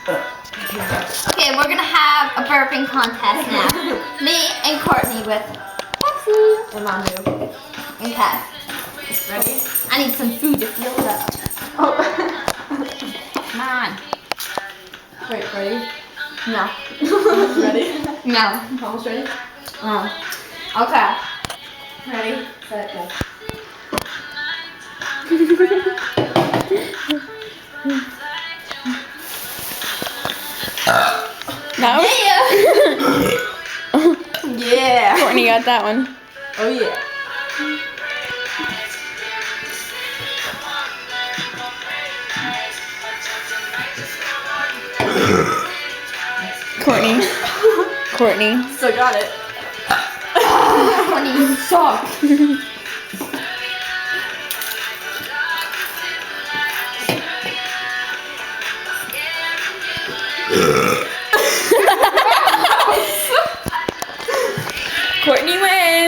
Okay, we're gonna have a burping contest now. Me and Courtney with Pepsi And Manu. and Cass. Ready? I need some food to fuel it up. Oh. Come on. Wait, ready? No. Ready? No. Almost ready? Okay. Ready, set, go. No? Yeah! Courtney got that one. Oh yeah. Courtney. Courtney. Still got it. Courtney, you suck.